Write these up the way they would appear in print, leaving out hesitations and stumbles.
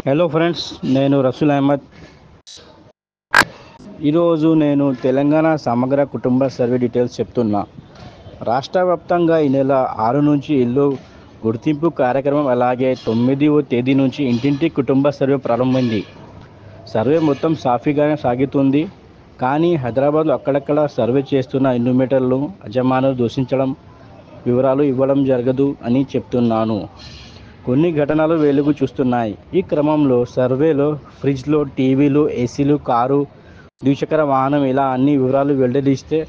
Hello friends, నేను రసూల్ అహ్మద్. ఈరోజు నేను తెలంగాణ సమగ్ర కుటుంబ సర్వే డీటెయిల్స్ చెప్తున్నా. రాష్ట్ర వ్యాప్తంగా ఈ నెల 6 నుంచి ఇల్లు గుర్తింపు కార్యక్రమం, అలాగే 9వ తేదీ నుంచి ఇంటింటి కుటుంబ సర్వే ప్రారంభమైంది. సర్వే మొత్తం సాఫీగానే సాగుతుంది. కానీ హైదరాబాద్లో అక్కడక్కడ సర్వే చేస్తున్న ఎన్యూమరేటర్లు యజమానులు దూషించడం, వివరాలు ఇవ్వడం జరగదు అని చెప్తున్నాను. కొన్ని ఘటనలు వెలుగు చూస్తున్నాయి. ఈ క్రమంలో సర్వేలో ఫ్రిడ్జ్లు, టీవీలు, ఏసీలు, కారు, ద్విచక్ర వాహనం ఇలా అన్ని వివరాలు వెల్లడిస్తే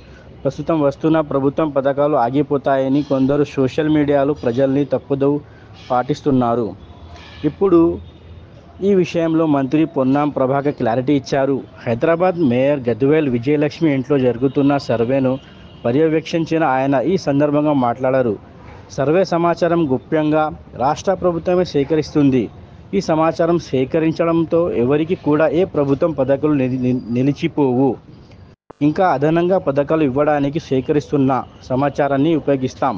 ప్రస్తుతం వస్తున్న ప్రభుత్వం పథకాలు ఆగిపోతాయని కొందరు సోషల్ మీడియాలో ప్రజల్ని తప్పుదోవ పాటిస్తున్నారు. ఇప్పుడు ఈ విషయంలో మంత్రి పొన్నం ప్రభాకర్ క్లారిటీ ఇచ్చారు. హైదరాబాద్ మేయర్ గద్వేల్ విజయలక్ష్మి ఇంట్లో జరుగుతున్న సర్వేను పర్యవేక్షించిన ఆయన ఈ సందర్భంగా మాట్లాడారు. సర్వే సమాచారం గోప్యంగా రాష్ట్ర ప్రభుత్వమే సేకరిస్తుంది. ఈ సమాచారం సేకరించడంతో ఎవరికి కూడా ఏ ప్రభుత్వం పథకాలు నిలిచిపోవు. ఇంకా అదనంగా పథకాలు ఇవ్వడానికి సేకరిస్తున్న సమాచారాన్ని ఉపయోగిస్తాం.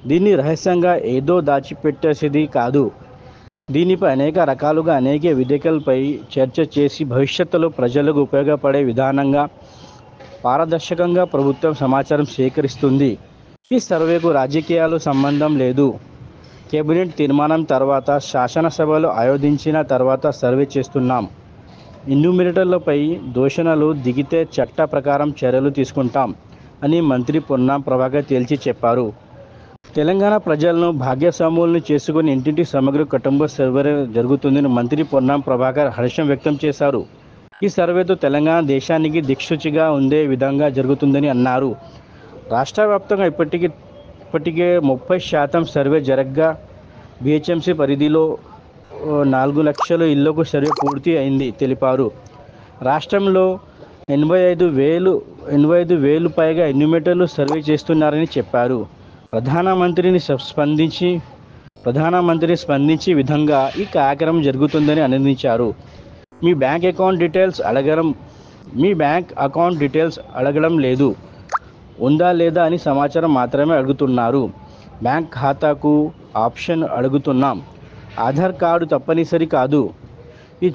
దీన్ని రహస్యంగా ఏదో దాచిపెట్టేసేది కాదు. దీనిపై అనేక రకాలుగా అనేక వేదికలపై చర్చ చేసి భవిష్యత్తులో ప్రజలకు ఉపయోగపడే విధానంగా పారదర్శకంగా ప్రభుత్వం సమాచారం సేకరిస్తుంది. ఈ సర్వేకు రాజకీయాలు సంబంధం లేదు. కేబినెట్ తీర్మానం తర్వాత, శాసనసభలో ఆమోదించిన తర్వాత సర్వే చేస్తున్నాం. ఎన్యూమరేటర్లపై దూషణలు దిగితే చట్ట ప్రకారం చర్యలు తీసుకుంటాం అని మంత్రి పొన్నం ప్రభాకర్ తేల్చి చెప్పారు. తెలంగాణ ప్రజలను భాగ్యస్వాములను చేసుకుని ఇంటింటి సమగ్ర కుటుంబ సర్వే జరుగుతుందని మంత్రి పొన్నం ప్రభాకర్ హర్షం వ్యక్తం చేశారు. ఈ సర్వేతో తెలంగాణ దేశానికి దిక్సూచిగా ఉండే విధంగా జరుగుతుందని అన్నారు. రాష్ట్ర వ్యాప్తంగా ఇప్పటికే 30% సర్వే జరగ్గా బిహెచ్ఎంసీ పరిధిలో 4 లక్షల ఇళ్లకు సర్వే పూర్తి అయింది తెలిపారు. రాష్ట్రంలో 85,000 పైగా ఎన్యూమరేటర్లు సర్వే చేస్తున్నారని చెప్పారు. ప్రధానమంత్రిని స్పందించి విధంగా ఈ కార్యక్రమం జరుగుతుందని అనందించారు. మీ బ్యాంక్ అకౌంట్ డీటెయిల్స్ అడగడం లేదు, ఉందా లేదా అని సమాచారం మాత్రమే అడుగుతున్నారు. బ్యాంక్ ఖాతాకు ఆప్షన్ అడుగుతున్నాం. ఆధార్ కార్డు తప్పనిసరి కాదు. ఈ